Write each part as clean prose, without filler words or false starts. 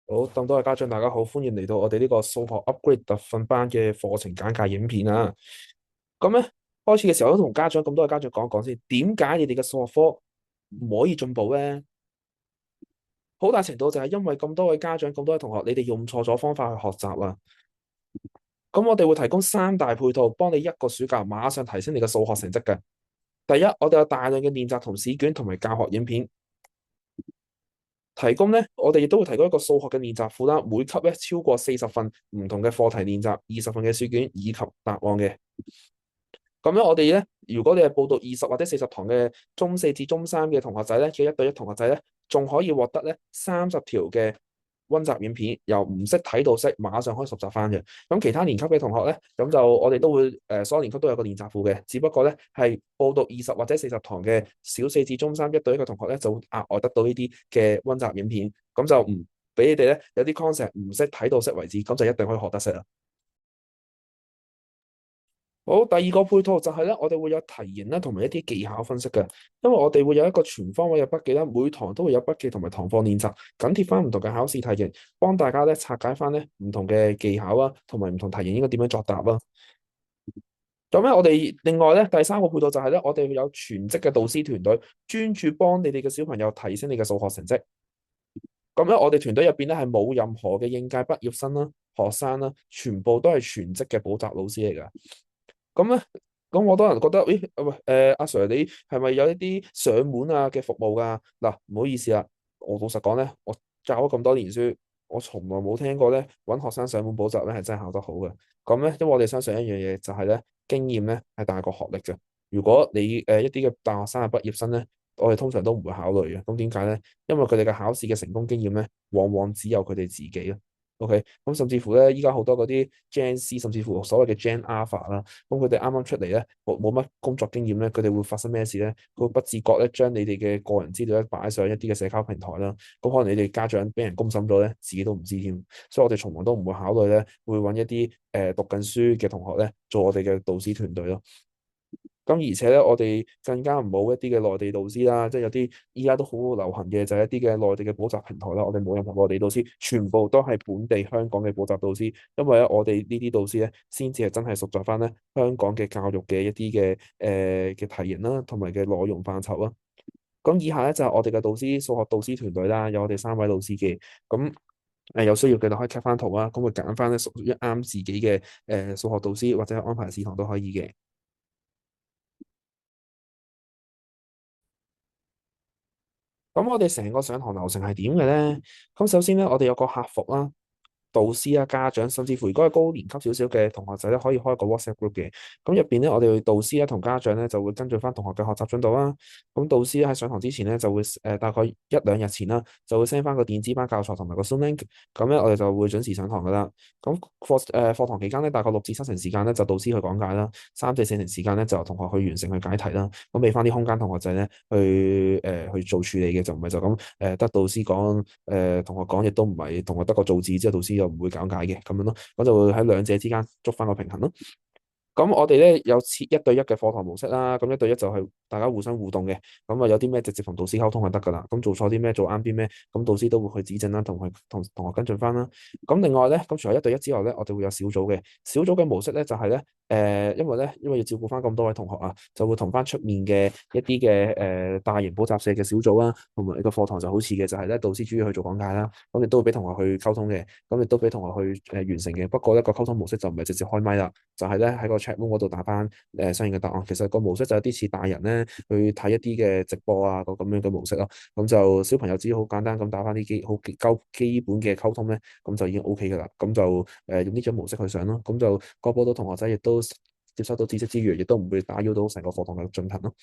好，咁多位家長，大家好，歡迎嚟到我哋呢個數學 upgrade 特訓班嘅課程簡介影片啊。咁咧開始嘅時候都同家長咁多位家長講一講先，點解你哋嘅數學科唔可以進步咧？好大程度就係因為咁多位家長、咁多位同學，你哋用錯咗方法去學習啊。咁我哋會提供三大配套，幫你一個暑假馬上提升你嘅數學成績嘅。第一，我哋有大量嘅練習同試卷同埋教學影片。提供咧，我哋亦都會提供一個數學嘅練習庫啦，每級咧超過40份唔同嘅課題練習，20份嘅試卷以及答案嘅。咁樣我哋咧，如果你係報讀20或者40堂嘅中四至中三嘅同學仔咧，叫一對一同學仔咧，仲可以獲得咧30條嘅溫習影片，由唔識睇到識，馬上可以熟習翻嘅。咁其他年級嘅同學咧，咁就我哋都會所有年級都有個練習庫嘅，只不過咧係報讀20或者40堂嘅小四至中三一對一嘅同學咧，就會額外得到呢啲嘅溫習影片，咁就唔俾你哋咧有啲 concept 唔識睇到識為止，咁就一定可以學得識啦。好，第二個配套就係咧，我哋會有題型啦，同埋一啲技巧分析嘅。因為我哋會有一個全方位嘅筆記啦，每堂都會有筆記同埋堂課練習，緊貼翻唔同嘅考試題型，幫大家咧拆解翻咧唔同嘅技巧啊，同埋唔同題型應該點樣作答啦。咁咧，我哋另外咧第三個配套就係咧，我哋會有全職嘅導師團隊，專注幫你哋嘅小朋友提升你嘅數學成績。咁咧，我哋團隊入邊咧係冇任何嘅應屆畢業生啦、學生啦，全部都係全職嘅補習老師嚟㗎。咁咧，咁我多人覺得，咦，喂，阿 Sir，你係咪有一啲上門啊嘅服務噶？嗱，唔好意思啊，我老實講咧，我教咗咁多年書，我從來冇聽過咧揾學生上門補習咧係真係考得好嘅。咁咧，因為我哋相信一樣嘢就係咧，經驗咧係大過學歷嘅。如果你一啲嘅大學生嘅畢業生咧，我哋通常都唔會考慮嘅。咁點解咧？因為佢哋嘅考試嘅成功經驗咧，往往只有佢哋自己咯。OK，咁甚至乎咧，依家好多嗰啲 Gen C，甚至乎所謂嘅 Gen Alpha 啦，咁佢哋啱啱出嚟咧，冇乜工作經驗咧，佢哋會發生咩事咧？佢會不自覺咧，將你哋嘅個人資料咧擺上一啲嘅社交平台啦，咁可能你哋家長俾人公審咗咧，自己都唔知添。所以我哋從來都唔會考慮咧，會揾一啲讀緊書嘅同學咧做我哋嘅導師團隊咯。咁而且咧，我哋更加唔好一啲嘅內地導師啦，即係有啲依家都好流行嘅，就係一啲嘅內地嘅補習平台啦。我哋冇任何內地導師，全部都係本地香港嘅補習導師，因為咧我哋呢啲導師咧，先至係真係熟習翻咧香港嘅教育嘅一啲嘅題型啦，同埋嘅內容範疇啦。咁以下咧就係我哋嘅數學導師團隊啦，有我哋3位老師嘅。咁有需要嘅就可以 cap 翻圖啦，咁會揀翻咧屬於啱自己嘅數學導師，或者安排試堂都可以嘅。咁我哋成個上堂流程係點嘅咧？咁首先咧，我哋有個客服啦。導師啊、家長，甚至乎如果係高年級少少嘅同學仔咧，可以開個 WhatsApp group 嘅。咁入邊咧，我哋導師咧同家長咧就會跟進翻同學嘅學習進度啦。咁導師喺上堂之前咧就會大概1-2日前啦，就會 send 翻個電子版教材同埋個 Zoom link。咁咧我哋就會準時上堂噶啦。咁課堂期間咧，大概6至7成時間咧就導師去講解啦，3至4成時間咧就由同學去完成去解題啦。咁俾翻啲空間同學仔咧去做處理嘅，就唔係就咁得導師講同學講，亦都唔係同學得個造字之後導師又唔會講解嘅咁樣咯，咁就會喺兩者之間捉翻個平衡咯。咁我哋咧有設一對一嘅課堂模式啦，咁一對一就係大家互相互動嘅，咁啊有啲咩直接同導師溝通就得噶啦，咁做錯啲咩做啱啲咩，咁導師都會去指正啦，同學跟進翻啦。咁另外咧，咁除咗一對一之外咧，我哋會有小組嘅，小組嘅模式咧就係咧，因為要照顧翻咁多位同學啊，就會同翻出面嘅一啲嘅大型補習社嘅小組啦，同埋個課堂就好似嘅，就係咧導師主要去做講解啦，咁亦都會俾同學去溝通嘅，咁亦都俾同學去完成嘅。不過咧個溝通模式就唔係直接開麥啦，就係咧喺個 chat room 嗰度打翻相應嘅答案。其實個模式就有啲似大人咧去睇一啲嘅直播啊個咁樣嘅模式咯。咁就小朋友只要好簡單咁打翻啲基本嘅溝通咧，咁就已經 OK 噶啦。咁就用呢種模式去上咯。咁就個波到同學仔亦都接收到知識之餘，亦都唔會打擾到成個課堂嘅進行咯。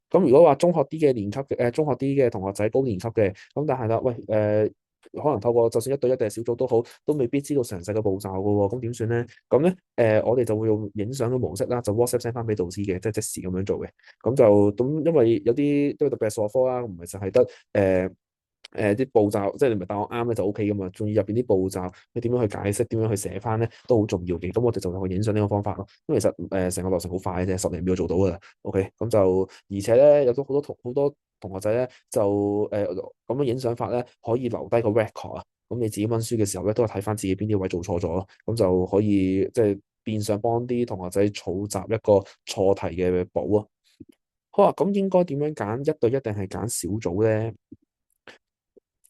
咁如果話中學啲嘅年級嘅中學啲嘅同學仔高年級嘅，咁但係啦，喂可能透過就算一對一定係小組都好，都未必知道詳細嘅步驟嘅喎，咁點算咧？咁咧我哋就會用影相嘅模式啦，就 WhatsApp send 翻俾導師嘅，即係即時咁樣做嘅。咁因為有啲都特別係數學科啦，唔係就係得啲步驟，即係你咪答案啱咧就 O K 噶嘛，仲要入邊啲步驟，你點樣去解釋，點樣去寫翻咧，都好重要嘅。咁我哋就用影相呢個方法咯。因為其實成個流程好快嘅啫，10零秒做到噶啦。O K，咁就而且咧有咗好多同學仔咧就咁樣影相法咧，可以留低個 record 啊。咁你自己温書嘅時候咧，都係睇翻自己邊啲位做錯咗咯，咁就可以即係變相幫啲同學仔儲集一個錯題嘅簿啊。好啊，咁應該點樣揀一對一定係揀小組咧？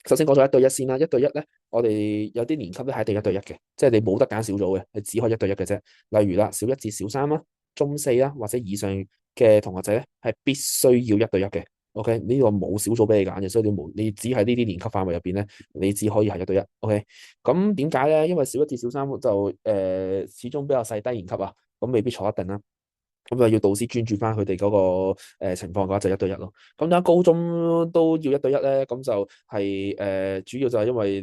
首先講咗一對一先啦，一對一咧，我哋有啲年級咧係一定一對一嘅，即係你冇得揀小組嘅，你只可以一對一嘅啫。例如啦，小一至小三啦，中四啦或者以上嘅同學仔咧，係必須要一對一嘅。OK，呢個冇小組俾你揀嘅，所以你只係呢啲年級範圍入邊咧，你只可以係一對一。OK，咁點解咧？因為小一至小三就始終比較細低年級啊，咁未必坐一定啦。咁啊，要導師專注翻佢哋嗰個情況嘅話，就一對一咯。咁點解高中都要一對一咧？咁就係主要就係因為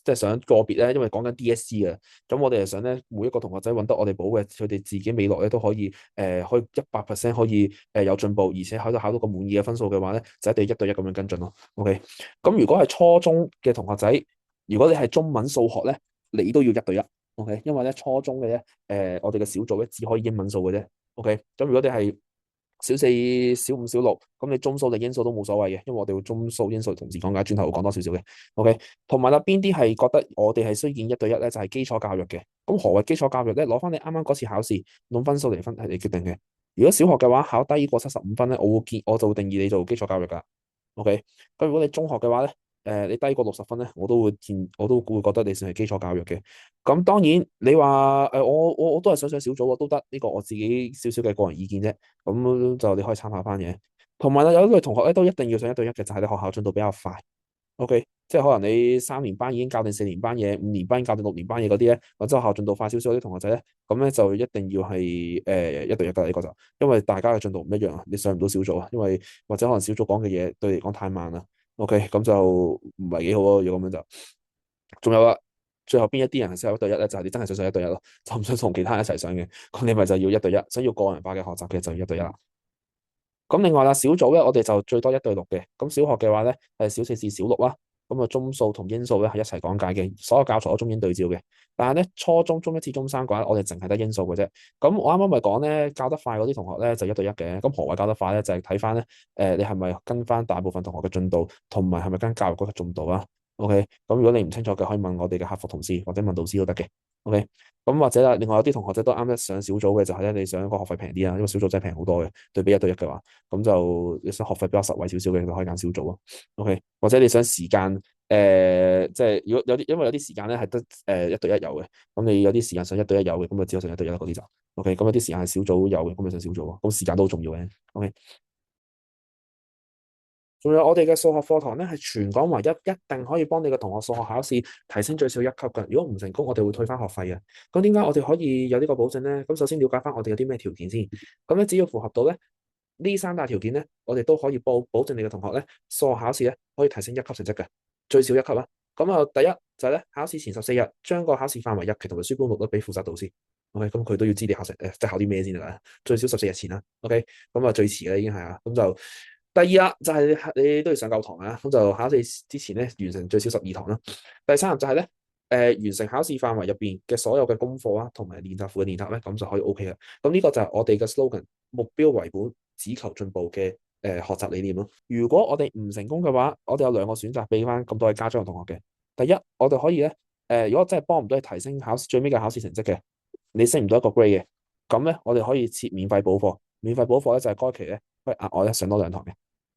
即係想個別咧，因為講緊 DSE 嘅。咁我哋係想咧，每一個同學仔揾得我哋補嘅，佢哋自己未來咧都可以可以100%可以有進步，而且考到個滿意嘅分數嘅話咧，就一定要一對一咁樣跟進咯。OK，咁如果係初中嘅同學仔，如果你係中文數學咧，你都要一對一。OK，因為咧初中嘅咧我哋嘅小組咧只可以英文數嘅啫。OK，咁如果你係小四、小五、小六，咁你中數定英數都冇所謂嘅，因為我哋會中數、英數同時講解，轉頭會講多少少嘅。OK，同埋啦，邊啲係覺得我哋係需要一對一咧？就係基礎教育嘅。咁何謂基礎教育咧？攞翻你啱啱嗰次考試攞分數嚟分係你決定嘅。如果小學嘅話考低過75分咧，我就會定義你做基礎教育噶。OK，咁如果你中學嘅話咧，你低過60分咧，我都會覺得你算係基礎教育嘅。咁當然你話我都係想上小組喎，都得，呢個我自己少少嘅個人意見啫。咁就你可以參考翻嘅。同埋有一類同學咧都一定要上一對一嘅，就係你學校進度比較快。OK，即係可能你3年班已經教定4年班嘢，5年班教定6年班嘢嗰啲咧，或者學校進度快少少嗰啲同學仔咧，咁咧就一定要係一對一㗎呢個就，因為大家嘅進度唔一樣啊，你上唔到小組啊，因為或者可能小組講嘅嘢對你嚟講太慢啦。OK，咁就唔係幾好咯。如果咁樣就，仲有啦，最後邊一啲人係適合一對一咧，就係你真係想上一對一咯，就唔想同其他人一齊上嘅，咁你咪就要一對一，想要個人化嘅學習嘅就要一對一啦。咁另外啦，小組咧，我哋就最多1對6嘅。咁小學嘅話咧，係小四至小六啦。咁啊，中數同英數咧係一齊講解嘅，所有教材都中英對照嘅。但係咧，初中中一至中三嘅話，我哋淨係得英數嘅啫。咁我啱啱咪講咧，教得快嗰啲同學咧就一對一嘅。咁何謂教得快咧？就係睇翻咧，你係咪跟翻大部分同學嘅進度，同埋係咪跟教育局嘅進度啊？OK，咁如果你唔清楚嘅，可以問我哋嘅客服同事或者問導師都得嘅。OK。咁或者啦，另外有啲同學仔都啱一上小組嘅，就係咧你想個學費平啲啊，因為小組真係平好多嘅，對比一對一嘅話，咁就你想學費比較實惠少少嘅，就可以揀小組咯。OK，或者你想時間即係如果有啲，因為有啲時間咧係得一對一有嘅，咁你有啲時間想一對一有嘅，咁就只有上一對一嗰啲就 OK。咁有啲時間係小組有嘅，咁咪上小組咯。咁時間都好重要嘅。OK。仲有我哋嘅數學課堂咧，係全港唯一一定可以幫你嘅同學數學考試提升最少1級嘅。如果唔成功，我哋會退翻學費嘅。咁點解我哋可以有呢個保證咧？咁首先了解翻我哋有啲咩條件先。咁咧，只要符合到咧呢3大條件咧，我哋都可以保證你嘅同學咧數學考試咧可以提升1級成績嘅，最少1級啦。咁啊，第一就係咧考試前14日將個考試範圍、日期同埋書本錄得俾負責導師。OK，咁佢都要知你考成即係考啲咩先得啦。最少14日前啦。OK，咁啊最遲咧已經係啊，咁就。第二啦，就係你都要上夠堂啊，咁就考試之前咧完成最少12堂啦。第三就係咧，完成考試範圍入邊嘅所有嘅功課啊，同埋練習庫嘅練習咧，咁就可以 OK 啦。咁呢個就係我哋嘅 slogan，目標為本，只求進步嘅學習理念咯。如果我哋唔成功嘅話，我哋有2個選擇俾翻咁多位家長同學嘅。第一，我哋可以咧，如果真係幫唔到你提升最尾嘅考試成績嘅，你升唔到一個 grade 嘅，咁咧我哋可以設免費補課。免費補課咧就係該期咧可以額外咧上多2堂嘅。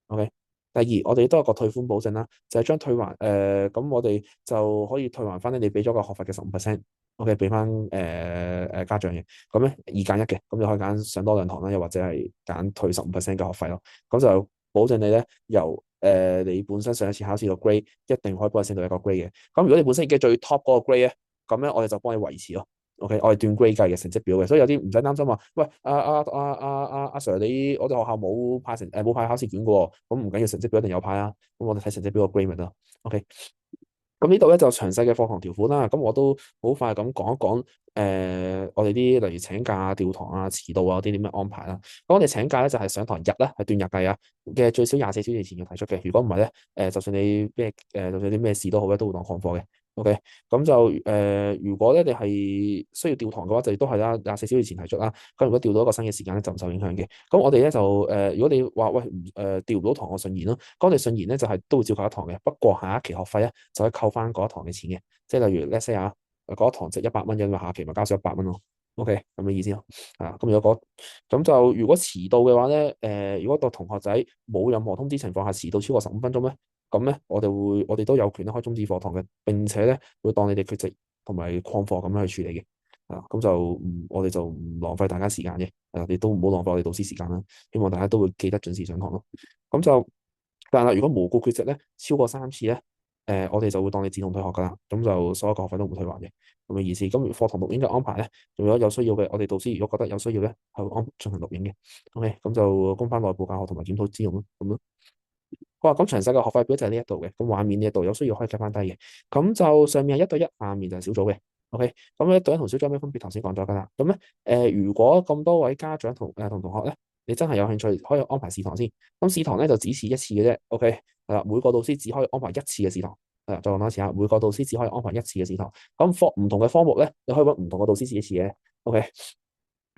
OK，第二，我哋都有個退款保證啦，就係將退還咁我哋就可以退還翻你俾咗個學費嘅15%。OK，俾翻家長嘅，咁咧2揀1嘅，咁就可以揀上多2堂啦，又或者係揀退15%嘅學費咯。咁就保證你咧由你本身上一次考試個 grade 一定可以幫你升到一個 grade 嘅。咁如果你本身已經最 top 嗰個 grade 咧，咁咧我哋就幫你維持咯。OK，我係斷 grade 計嘅成績表嘅，所以有啲唔使擔心話，喂，阿 Sir，我哋學校冇派考試卷嘅喎，咁唔緊要，成績表一定有派啊，咁我哋睇成績表個 grade 咪得。OK，咁呢度咧就詳細嘅課堂條款啦，咁我都好快咁講一講，我哋啲例如請假、調堂啊、遲到啊嗰啲點樣安排啦。咁我哋請假咧就係上堂日咧係斷日計啊嘅，最少24小時前要提出嘅，如果唔係咧，就算你咩就算啲咩事都好咧，都會當曠課嘅。OK，咁就如果咧你係需要調堂嘅話，就亦都係啦，24小時前提出啦。咁如果調到一個新嘅時間咧，就唔受影響嘅。咁我哋咧就如果你話喂調唔到堂，我順延咯。咁我哋順延咧就係都會照扣一堂嘅，不過下一期學費咧就可以扣翻嗰一堂嘅錢嘅。即係例如 let's say 啊，嗰一堂值100蚊嘅，咁下期咪交少100蚊咯。OK，咁嘅意思咯。啊，咁如果咁就如果遲到嘅話咧，如果個同學仔冇任何通知情況下遲到超過15分鐘咧，咁咧，我哋都有權咧可以中止課堂嘅，並且咧會當你哋缺席同埋曠課咁樣去處理嘅。咁就我哋就唔浪費大家時間嘅。你都唔好浪費我哋導師時間啦。希望大家都會記得準時上堂咯。咁就，但係如果無故缺席咧，超過3次咧，我哋就會當你自動退學噶啦。咁就所有嘅學費都唔會退還嘅，咁嘅意思。咁課堂錄影嘅安排咧，如果有需要嘅，我哋導師如果覺得有需要咧，係會進行錄影嘅。OK，咁就供翻內部教學同埋檢討資料咯，咁咯。好啊，咁詳細嘅學費表就係呢一度嘅，咁畫面呢一度有需要可以計翻低嘅。咁就上面係1對1，下面就係小組嘅。OK，咁1對1同小組有咩分別？頭先講咗噶啦。咁咧，如果咁多位家長同同學咧，你真係有興趣，可以安排試堂先。咁試堂咧就只試一次嘅啫。OK，係啦，每個導師只可以安排一次嘅試堂。係啦，再講多次啊，每個導師只可以安排一次嘅試堂。咁唔同嘅科目咧，你可以揾唔同嘅導師試一次嘅。OK，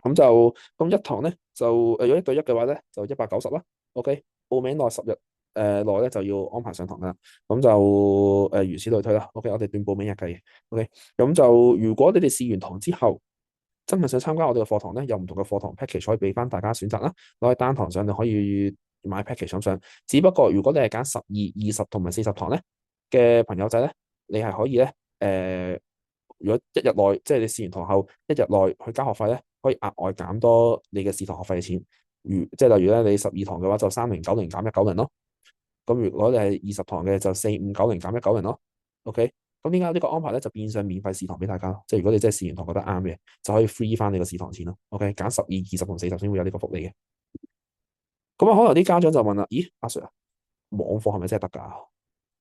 咁一堂咧就如果1對1嘅話咧，就190啦。OK，報名內10日內咧就要安排上堂噶啦。咁就如此類推啦。OK，我哋斷報名日計嘅。OK，咁就如果你哋試完堂之後，真係想參加我哋嘅課堂咧，有唔同嘅課堂 package 可以俾翻大家選擇啦。攞去單堂上，你可以買 package 咁上。只不過如果你係揀12、20同埋40堂咧嘅朋友仔咧，你係可以咧如果一日內即係你試完堂後1日內去交學費咧，可以額外減多你嘅試堂學費嘅錢。即係例如咧，你12堂嘅話就3090減190咯。咁如果你係20堂嘅就4590減190咯。OK，咁點解呢個安排咧就變相免費試堂俾大家咯？即係如果你真係試完堂覺得啱嘅，就可以 free 翻你個試堂錢咯。OK，揀12、20同40先會有呢個福利嘅。咁啊，可能啲家長就問啦：咦，阿 Sir 啊，網課係咪真係得㗎？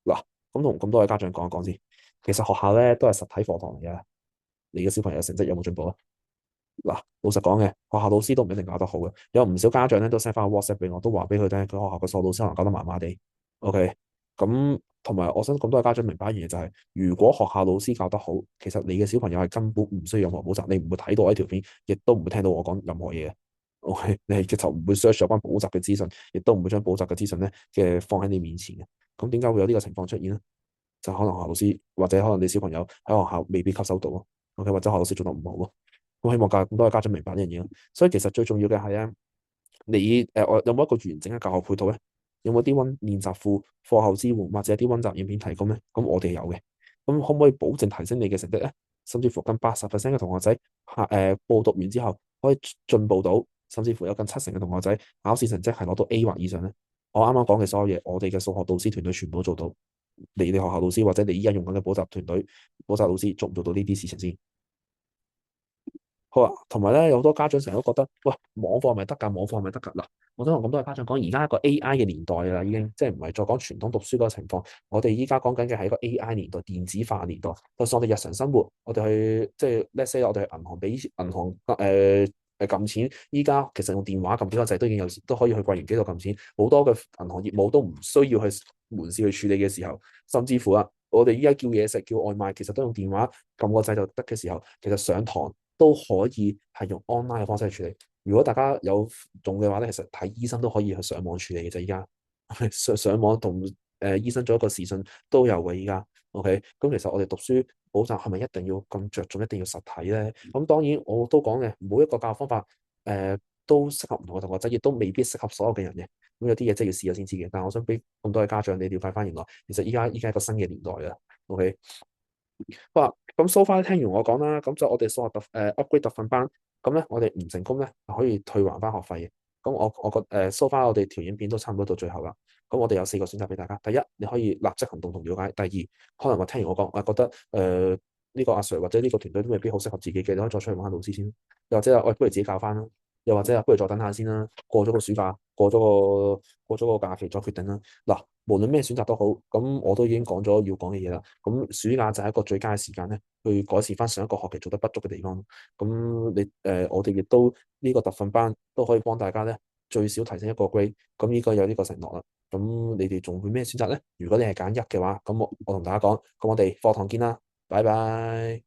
嗱，咁同咁多位家長講一講先。其實學校咧都係實體課堂嚟嘅。你嘅小朋友成績有冇進步啊？嗱，老實講嘅，學校老師都唔一定教得好嘅，有唔少家長咧都 send 翻個 WhatsApp 俾我，都話俾佢聽，佢學校嘅數老師可能教得麻麻地。OK，咁同埋我想咁多嘅家長明白一樣嘢就係，如果學校老師教得好，其實你嘅小朋友係根本唔需要任何補習，你唔會睇到呢條片，亦都唔會聽到我講任何嘢嘅。OK，你係直頭唔會 search 有關補習嘅資訊，亦都唔會將補習嘅資訊咧放喺你面前嘅。咁點解會有呢個情況出現咧？就可能學校老師或者可能你小朋友喺學校未必吸收到咯。OK，或者學校老師做得唔好咯。我希望咁多嘅家長明白呢樣嘢咯。所以其實最重要嘅係咧，我有冇一個完整嘅教學配套咧？有冇啲練習庫、課後支援或者啲溫習影片提供咧？咁我哋有嘅。咁可唔可以保證提升你嘅成績咧？甚至乎近80%嘅同學仔報讀完之後可以進步到，甚至乎有近70%嘅同學仔考試成績係攞到 A 或以上咧。我啱啱講嘅所有嘢，我哋嘅數學導師團隊全部都做到。你哋學校老師或者你依家用緊嘅補習團隊、補習老師做唔做到呢啲事情先？好啊，同埋咧，有好多家長成日都覺得，喂，網課係咪得㗎？網課係咪得㗎？嗱，我想同咁多位家長講，而家係一個 AI 嘅年代啦，已經即係唔係再講傳統讀書嗰個情況。我哋依家講緊嘅係一個 AI 年代、電子化年代。就算我哋日常生活，我哋去即係 let's say 我哋去銀行俾銀行撳錢，依家其實用電話撳幾個掣都已經都可以去櫃員機度撳錢。好多嘅銀行業務都唔需要去門市去處理嘅時候，甚至乎啊，我哋依家叫嘢食、叫外賣，其實都用電話撳個掣就得嘅時候，其實上堂都可以係用 online 嘅方式去處理。如果大家有用嘅話咧，其實睇醫生都可以去上網處理嘅啫。依家上網同醫生做一個視訊都有嘅。依家 OK，咁其實我哋讀書補習係咪一定要咁着重，一定要實體咧？咁當然我都講嘅，每一個教學方法都適合唔同嘅同學仔，亦都未必適合所有嘅人嘅。咁有啲嘢真係要試咗先知嘅。但係我想俾咁多嘅家長你了解翻，原來其實依家係一個新嘅年代啦。OK。好啊，咁 so far 聽完我講啦，咁就我哋數學upgrade 特訓班，咁咧我哋唔成功咧，可以退還翻學費嘅。咁我覺so far 我哋條影片都差唔多到最後啦。咁我哋有4個選擇俾大家。第一，你可以立即行動同了解；第二，可能我聽完我講，我覺得呢個阿 Sir 或者呢個團隊都未必好適合自己嘅，你可以再出去揾下老師先。又或者不如自己教翻啦。又或者不如再等下先啦。過咗個暑假，過咗個假期再決定啦。嗱，無論咩選擇都好，咁我都已經講咗要講嘅嘢啦。咁暑假就係一個最佳嘅時間咧，去改善翻上一個學期做得不足嘅地方。咁我哋亦都呢個特訓班都可以幫大家咧最少提升一個 grade。咁呢個有呢個承諾啦。咁你哋仲會咩選擇咧？如果你係揀1嘅話，咁我同大家講，咁我哋課堂見啦。拜拜。